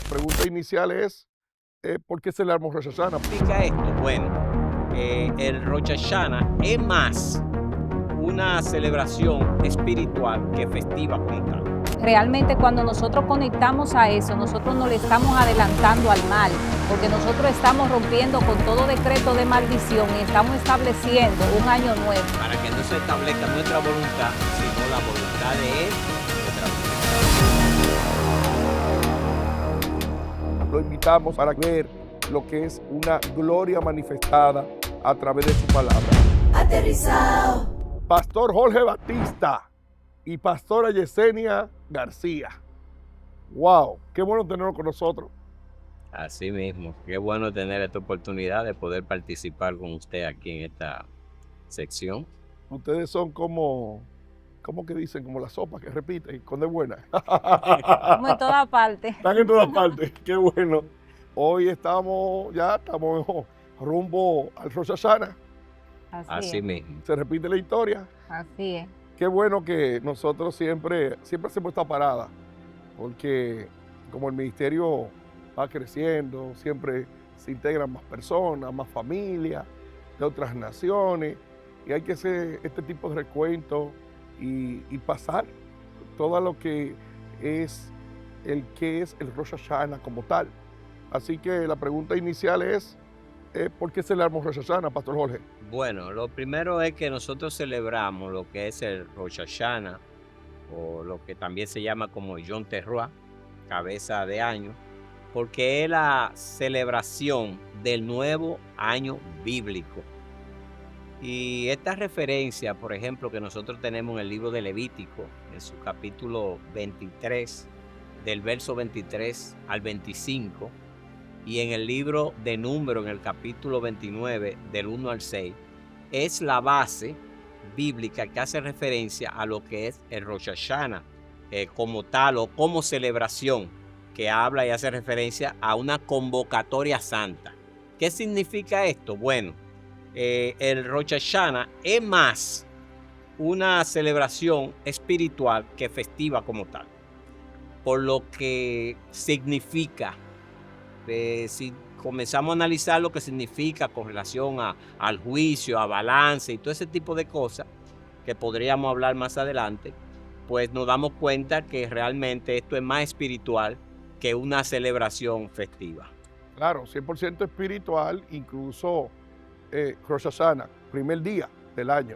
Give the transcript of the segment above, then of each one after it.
pregunta inicial es, ¿por qué celebramos Rosh Hashanah? Significa esto? Bueno, el Rosh Hashanah es más una celebración espiritual que festiva como tal. Realmente cuando nosotros conectamos a eso, nosotros no le estamos adelantando al mal, porque nosotros estamos rompiendo con todo decreto de maldición y estamos estableciendo un año nuevo. Para que no se establezca nuestra voluntad, sino la voluntad de Él, nuestra voluntad. Lo invitamos para ver lo que es una gloria manifestada a través de su palabra. Aterrizado. Pastor Jorge Batista y pastora Yesenia García. ¡Wow! ¡Qué bueno tenerlo con nosotros! Así mismo, qué bueno tener esta oportunidad de poder participar con usted aquí en esta sección. Ustedes son ¿cómo que dicen? Como la sopa que repiten, cuando es buena. Como en toda parte. Están en todas partes, qué bueno. Hoy estamos rumbo al Rosh Hashanah. Así es. mismo. Se repite la historia. Así es. Qué bueno que nosotros siempre hacemos esta parada, porque como el ministerio va creciendo, siempre se integran más personas, más familias de otras naciones, y hay que hacer este tipo de recuentos y pasar todo lo que es el Rosh Hashanah como tal. Así que la pregunta inicial es, ¿por qué celebramos Rosh Hashanah, Pastor Jorge? Bueno, lo primero es que nosotros celebramos lo que es el Rosh Hashanah, o lo que también se llama como Yom Teruah, cabeza de año, porque es la celebración del nuevo año bíblico. Y esta referencia, por ejemplo, que nosotros tenemos en el libro de Levítico, en su capítulo 23, del verso 23 al 25, y en el libro de Números, en el capítulo 29, del 1 al 6, es la base bíblica que hace referencia a lo que es el Rosh Hashanah como tal o como celebración, que habla y hace referencia a una convocatoria santa. ¿Qué significa esto? Bueno, el Rosh Hashanah es más una celebración espiritual que festiva como tal, por lo que significa. Si comenzamos a analizar lo que significa con relación al juicio, a balance y todo ese tipo de cosas que podríamos hablar más adelante, pues nos damos cuenta que realmente esto es más espiritual que una celebración festiva. Claro, 100% espiritual, incluso Rosh Hashanah, primer día del año,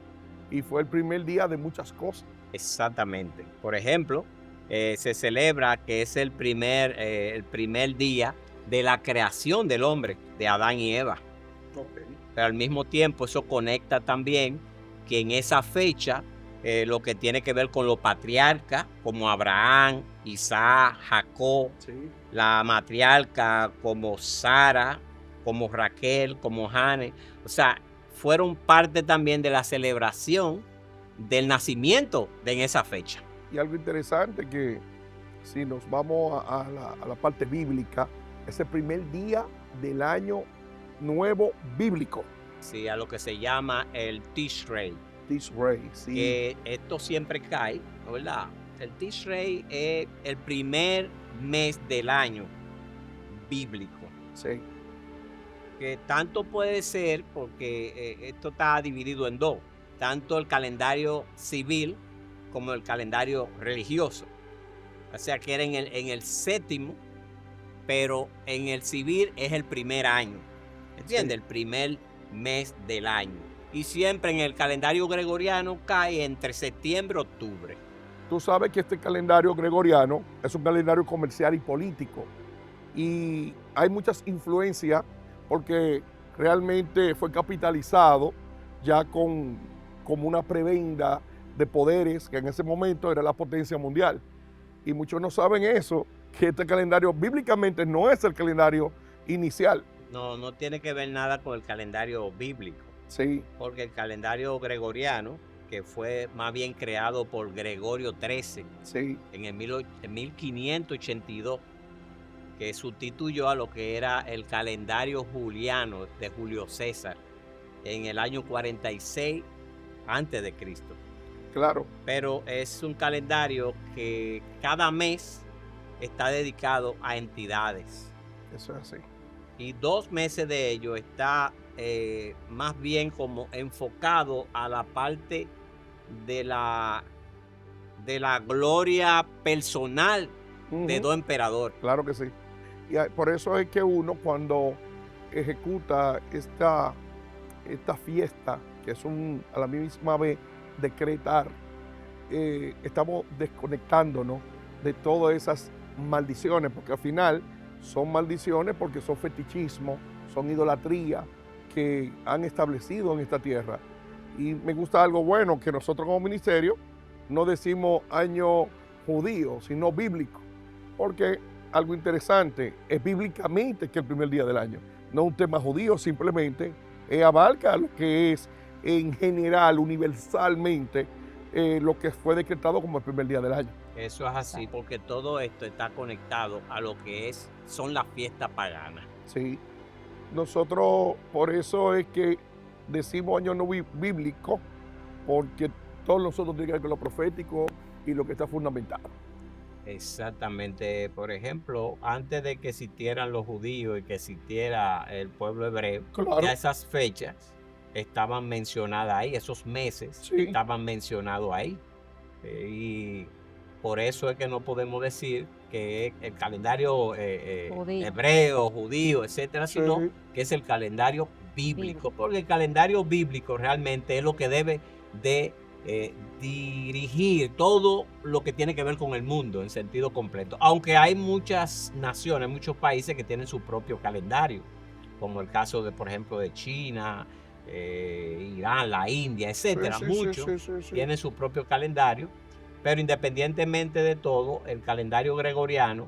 y fue el primer día de muchas cosas. Exactamente. Por ejemplo, se celebra que es el primer día de la creación del hombre, de Adán y Eva. Okay. Pero al mismo tiempo eso conecta también que en esa fecha lo que tiene que ver con los patriarcas como Abraham, Isaac, Jacob, Sí. la matriarca como Sara, como Raquel, como Jane, o sea, fueron parte también de la celebración del nacimiento en esa fecha. Y algo interesante que si nos vamos a la parte bíblica, es el primer día del año nuevo bíblico. Sí, a lo que se llama el Tishrei. Tishrei, sí. Que esto siempre cae, ¿verdad? El Tishrei es el primer mes del año bíblico. Sí. Que tanto puede ser porque esto está dividido en dos, tanto el calendario civil como el calendario religioso. O sea que era en el séptimo, pero en el civil es el primer año, ¿entiendes? Sí. El primer mes del año. Y siempre en el calendario gregoriano cae entre septiembre y octubre. Tú sabes que este calendario gregoriano es un calendario comercial y político. Y hay muchas influencias porque realmente fue capitalizado ya como una prebenda de poderes que en ese momento era la potencia mundial. Y muchos no saben eso, que este calendario bíblicamente no es el calendario inicial. No tiene que ver nada con el calendario bíblico. Sí. Porque el calendario gregoriano, que fue más bien creado por Gregorio XIII, Sí. en 1582, que sustituyó a lo que era el calendario juliano de Julio César en el año 46 antes de Cristo. Claro. Pero es un calendario que cada mes está dedicado a entidades. Eso es así. Y 2 meses de ello está más bien como enfocado a la parte de la, de la gloria personal de Ujú. dos emperadores. Claro que sí. Y por eso es que uno cuando ejecuta esta fiesta, que es a la misma vez decretar, estamos desconectándonos de todas esas maldiciones, porque al final son maldiciones porque son fetichismo, son idolatría que han establecido en esta tierra. Y me gusta algo bueno, que nosotros como ministerio no decimos año judío, sino bíblico, porque algo interesante, es bíblicamente que el primer día del año, no un tema judío, simplemente abarca lo que es en general, universalmente, lo que fue decretado como el primer día del año. Eso es así, porque todo esto está conectado a lo que son las fiestas paganas. Sí, nosotros por eso es que decimos año no bíblico, porque todos nosotros tiene que ver con lo profético y lo que está fundamentado. Exactamente. Por ejemplo, antes de que existieran los judíos y que existiera el pueblo hebreo, Claro. ya esas fechas estaban mencionadas ahí, esos meses Sí. estaban mencionados ahí. Y por eso es que no podemos decir que el calendario Judío. hebreo, judío, etcétera, sino Sí. que es el calendario bíblico, porque el calendario bíblico realmente es lo que debe de dirigir todo lo que tiene que ver con el mundo en sentido completo. Aunque hay muchas naciones, muchos países que tienen su propio calendario, como el caso de, por ejemplo, de China, Irán, la India, etcétera. Sí, Muchos sí. tienen su propio calendario, pero independientemente de todo, el calendario gregoriano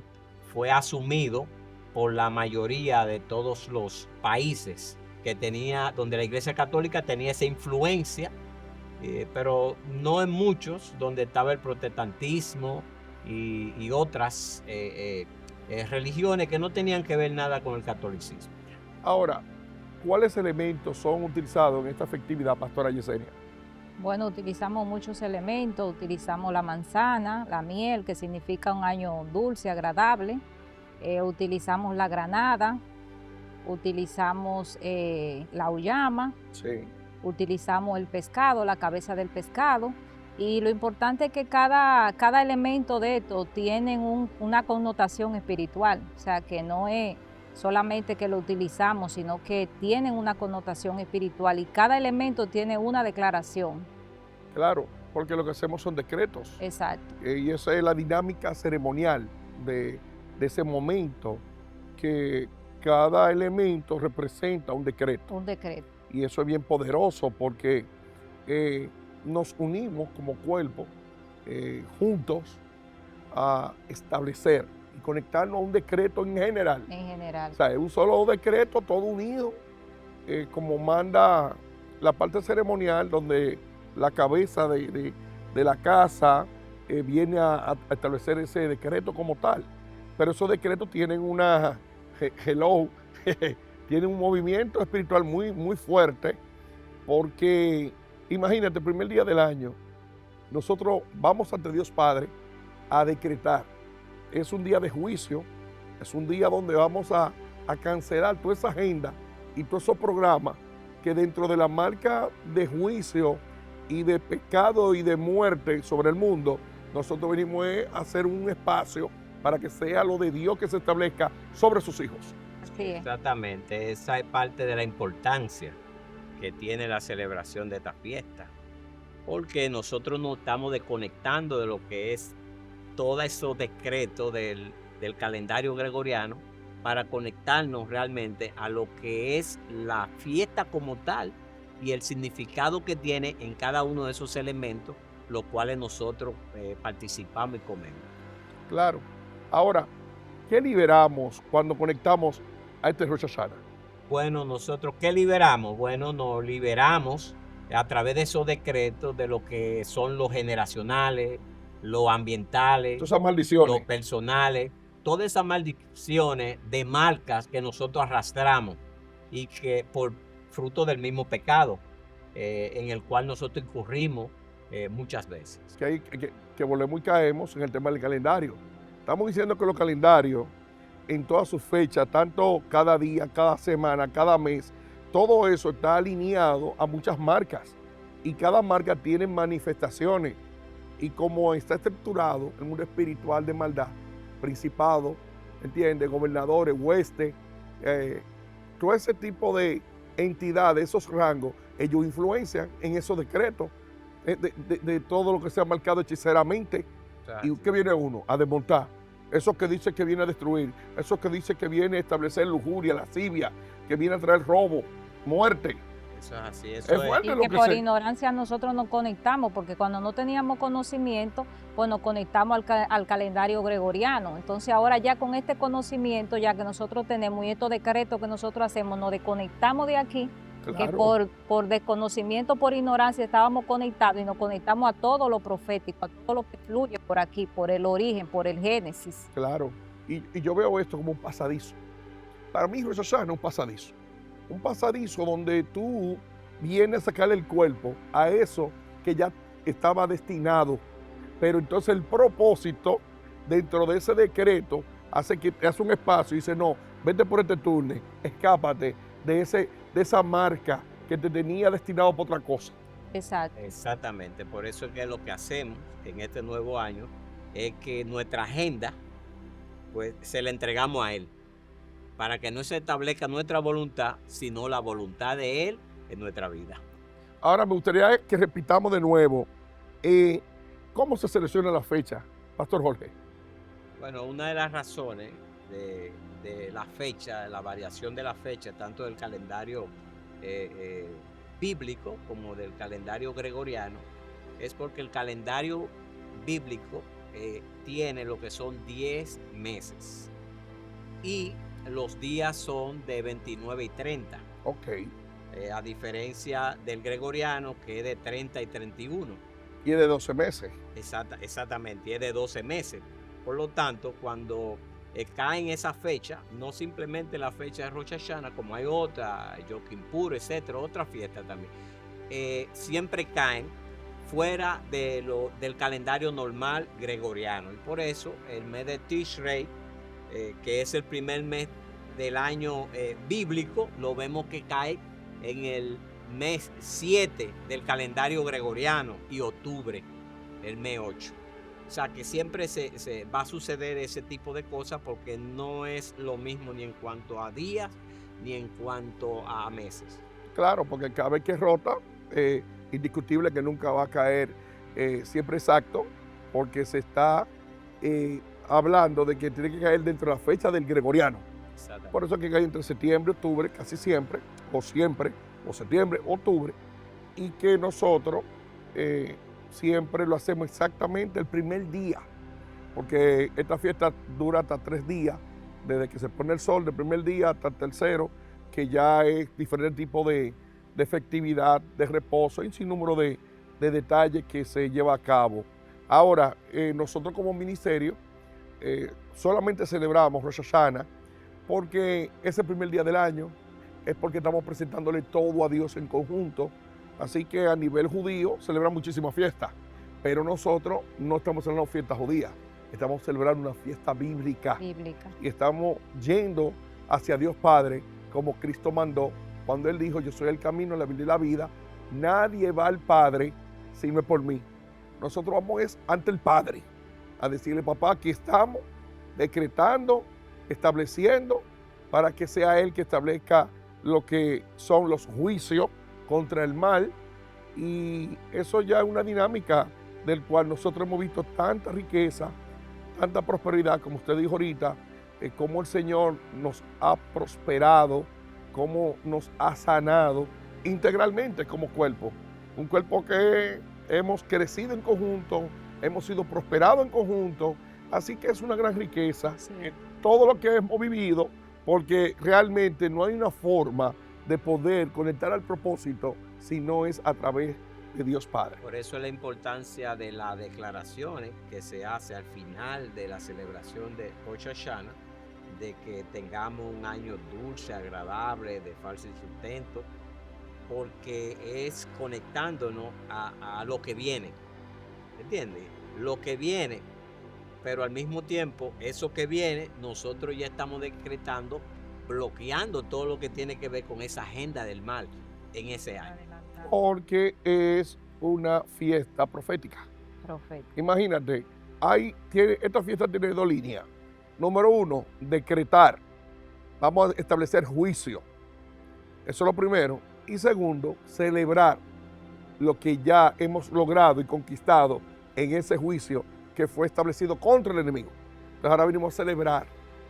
fue asumido por la mayoría de todos los países donde la Iglesia Católica tenía esa influencia, pero no en muchos, donde estaba el protestantismo y otras religiones que no tenían que ver nada con el catolicismo. Ahora, ¿cuáles elementos son utilizados en esta festividad, Pastora Yesenia? Bueno, utilizamos muchos elementos, utilizamos la manzana, la miel, que significa un año dulce, agradable, utilizamos la granada, utilizamos la uyama, Sí. utilizamos el pescado, la cabeza del pescado, y lo importante es que cada elemento de esto tiene una connotación espiritual, o sea que no es solamente que lo utilizamos, sino que tienen una connotación espiritual y cada elemento tiene una declaración. Claro, porque lo que hacemos son decretos. Exacto. Y esa es la dinámica ceremonial de ese momento, que cada elemento representa un decreto. Un decreto. Y eso es bien poderoso porque nos unimos como cuerpo juntos a establecer y conectarnos a un decreto en general. En general. O sea, es un solo decreto, todo unido, como manda la parte ceremonial, donde la cabeza de la casa viene a establecer ese decreto como tal. Pero esos decretos tienen tienen un movimiento espiritual muy, muy fuerte, porque imagínate, el primer día del año, nosotros vamos ante Dios Padre a decretar. Es un día de juicio, es un día donde vamos a cancelar toda esa agenda y todos esos programas que dentro de la marca de juicio y de pecado y de muerte sobre el mundo, nosotros venimos a hacer un espacio para que sea lo de Dios que se establezca sobre sus hijos. Así es. Exactamente, esa es parte de la importancia que tiene la celebración de esta fiesta, porque nosotros nos estamos desconectando de lo que es todos esos decretos del calendario gregoriano para conectarnos realmente a lo que es la fiesta como tal y el significado que tiene en cada uno de esos elementos, los cuales nosotros participamos y comemos. Claro. Ahora, ¿qué liberamos cuando conectamos a este Rosh Hashanah? Bueno, nosotros, ¿qué liberamos? Bueno, nos liberamos a través de esos decretos de lo que son los generacionales, los ambientales, Todas esas maldiciones. los personales, todas esas maldiciones de marcas que nosotros arrastramos y que por fruto del mismo pecado en el cual nosotros incurrimos muchas veces. Que volvemos y caemos en el tema del calendario. Estamos diciendo que los calendarios, en todas sus fechas, tanto cada día, cada semana, cada mes, todo eso está alineado a muchas marcas y cada marca tiene manifestaciones. Y como está estructurado en un mundo espiritual de maldad, principado, ¿entiendes? Gobernadores, huestes, todo ese tipo de entidades, esos rangos, ellos influencian en esos decretos de todo lo que se ha marcado hechiceramente. ¿Y qué viene uno? A desmontar. Eso que dice que viene a destruir, eso que dice que viene a establecer lujuria, lascivia, que viene a traer robo, muerte. Eso es así, Es eso es. fuerte Y lo que que por se... ignorancia nosotros nos conectamos, porque cuando no teníamos conocimiento, pues nos conectamos al calendario gregoriano. Entonces ahora ya con este conocimiento, ya que nosotros tenemos y estos decretos que nosotros hacemos, nos desconectamos de aquí, que Claro. por desconocimiento, por ignorancia estábamos conectados y nos conectamos a todo lo profético, a todo lo que fluye por aquí, por el origen, por el génesis. Claro. Y yo veo esto como un pasadizo. Para mí, Rosh Hashanah es un pasadizo. Un pasadizo donde tú vienes a sacarle el cuerpo a eso que ya estaba destinado. Pero entonces el propósito dentro de ese decreto hace que te hace un espacio y dice, no, vete por este túnel, escápate de esa marca que te tenía destinado para otra cosa. Exacto. Exactamente, por eso es que lo que hacemos en este nuevo año es que nuestra agenda, pues se la entregamos a Él, para que no se establezca nuestra voluntad, sino la voluntad de Él en nuestra vida. Ahora me gustaría que repitamos de nuevo cómo se selecciona la fecha, Pastor Jorge. Bueno, una de las razones de la fecha, de la variación de la fecha, tanto del calendario bíblico como del calendario gregoriano, es porque el calendario bíblico tiene lo que son 10 meses y los días son de 29 y 30. Ok. A diferencia del gregoriano, que es de 30 y 31. Y es de 12 meses. Exactamente, y es de 12 meses. Por lo tanto, cuando cae en esa fecha, no simplemente la fecha de Rosh Hashanah, como hay otra, Yom Kippur, etcétera, otra fiesta también, siempre caen fuera del calendario normal gregoriano. Y por eso el mes de Tishrei, que es el primer mes del año bíblico, lo vemos que cae en el mes 7 del calendario gregoriano y octubre, el mes 8. O sea que siempre se va a suceder ese tipo de cosas porque no es lo mismo ni en cuanto a días ni en cuanto a meses. Claro, porque cada vez que rota, indiscutible que nunca va a caer siempre exacto, porque se está hablando de que tiene que caer dentro de la fecha del gregoriano. Por eso es que cae entre septiembre, octubre, casi siempre, o septiembre, octubre, y que nosotros siempre lo hacemos exactamente el primer día, porque esta fiesta dura hasta 3 días, desde que se pone el sol del primer día hasta el tercero, que ya es diferente tipo de festividad, de reposo, y un sinnúmero de detalles que se lleva a cabo. Ahora, nosotros como ministerio solamente celebramos Rosh Hashanah porque es el primer día del año, es porque estamos presentándole todo a Dios en conjunto. Así que a nivel judío celebran muchísimas fiestas, pero nosotros no estamos celebrando fiestas judías, estamos celebrando una fiesta bíblica. Y estamos yendo hacia Dios Padre como Cristo mandó, cuando Él dijo, yo soy el camino, la verdad y la vida, nadie va al Padre si no es por mí. Nosotros vamos ante el Padre a decirle, papá, aquí estamos decretando, estableciendo, para que sea Él que establezca lo que son los juicios contra el mal, y eso ya es una dinámica del cual nosotros hemos visto tanta riqueza, tanta prosperidad, como usted dijo ahorita, cómo el Señor nos ha prosperado, cómo nos ha sanado integralmente como cuerpo, un cuerpo que hemos crecido en conjunto, hemos sido prosperados en conjunto, así que es una gran riqueza todo lo que hemos vivido, porque realmente no hay una forma de poder conectar al propósito si no es a través de Dios Padre. Por eso es la importancia de las declaraciones que se hace al final de la celebración de Rosh Hashanah, de que tengamos un año dulce, agradable, de fácil sustento, porque es conectándonos a lo que viene, ¿entiendes? Lo que viene pero al mismo tiempo, eso que viene, nosotros ya estamos decretando, bloqueando todo lo que tiene que ver con esa agenda del mal en ese año. Porque es una fiesta profética. Profético. Imagínate, esta fiesta tiene dos líneas. Número uno, decretar. Vamos a establecer juicio. Eso es lo primero. Y segundo, celebrar lo que ya hemos logrado y conquistado en ese juicio que fue establecido contra el enemigo. Entonces ahora venimos a celebrar.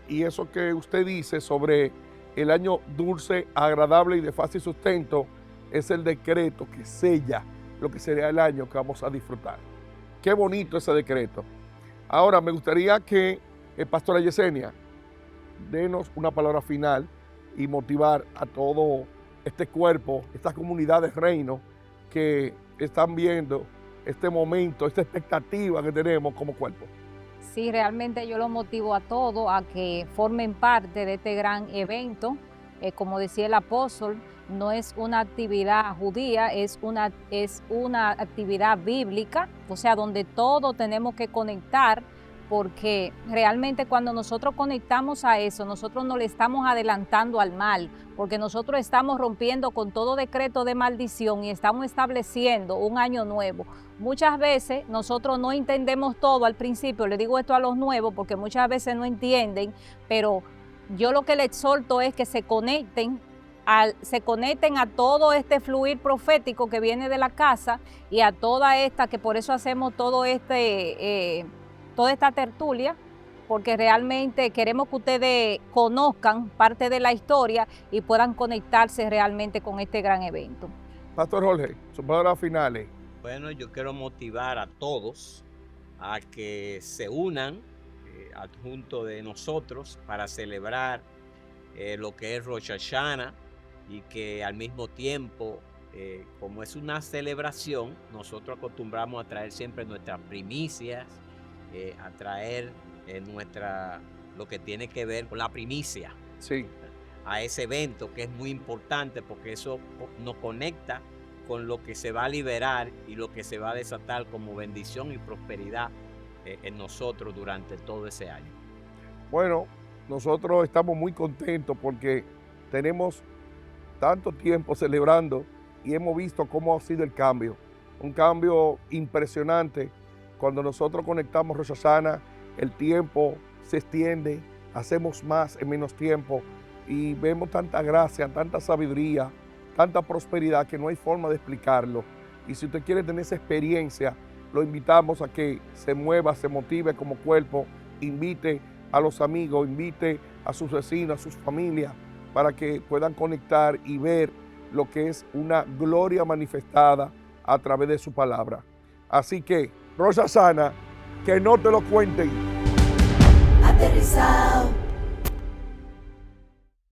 Y eso que usted dice sobre el año dulce, agradable y de fácil sustento es el decreto que sella lo que sería el año que vamos a disfrutar. Qué bonito ese decreto. Ahora me gustaría que Pastora Yesenia denos una palabra final y motivar a todo este cuerpo, esta comunidad de reino que están viendo este momento, esta expectativa que tenemos como cuerpo. Sí, realmente yo los motivo a todos a que formen parte de este gran evento. Como decía el apóstol, no es una actividad judía, es una actividad bíblica, o sea, donde todos tenemos que conectar, porque realmente cuando nosotros conectamos a eso, nosotros no le estamos adelantando al mal, porque nosotros estamos rompiendo con todo decreto de maldición y estamos estableciendo un año nuevo. Muchas veces nosotros no entendemos todo al principio, le digo esto a los nuevos porque muchas veces no entienden, pero yo lo que les exhorto es que se conecten a todo este fluir profético que viene de la casa y a toda esta, que por eso hacemos toda esta tertulia, porque realmente queremos que ustedes conozcan parte de la historia y puedan conectarse realmente con este gran evento. Pastor Jorge, sus palabras finales. Bueno, yo quiero motivar a todos a que se unan junto de nosotros para celebrar lo que es Rosh Hashanah, y que al mismo tiempo, como es una celebración, nosotros acostumbramos a traer siempre nuestras primicias, a traer lo que tiene que ver con la primicia, Sí. a ese evento, que es muy importante porque eso nos conecta con lo que se va a liberar y lo que se va a desatar como bendición y prosperidad en nosotros durante todo ese año. Bueno, nosotros estamos muy contentos porque tenemos tanto tiempo celebrando y hemos visto cómo ha sido el cambio. Un cambio impresionante. Cuando nosotros conectamos Rosh Hashanah, el tiempo se extiende, hacemos más en menos tiempo y vemos tanta gracia, tanta sabiduría, tanta prosperidad que no hay forma de explicarlo. Y si usted quiere tener esa experiencia, lo invitamos a que se mueva, se motive como cuerpo, invite a los amigos, invite a sus vecinos, a sus familias, para que puedan conectar y ver lo que es una gloria manifestada a través de su palabra. Así que, Rosh Hashanah, que no te lo cuenten. Aterrizado.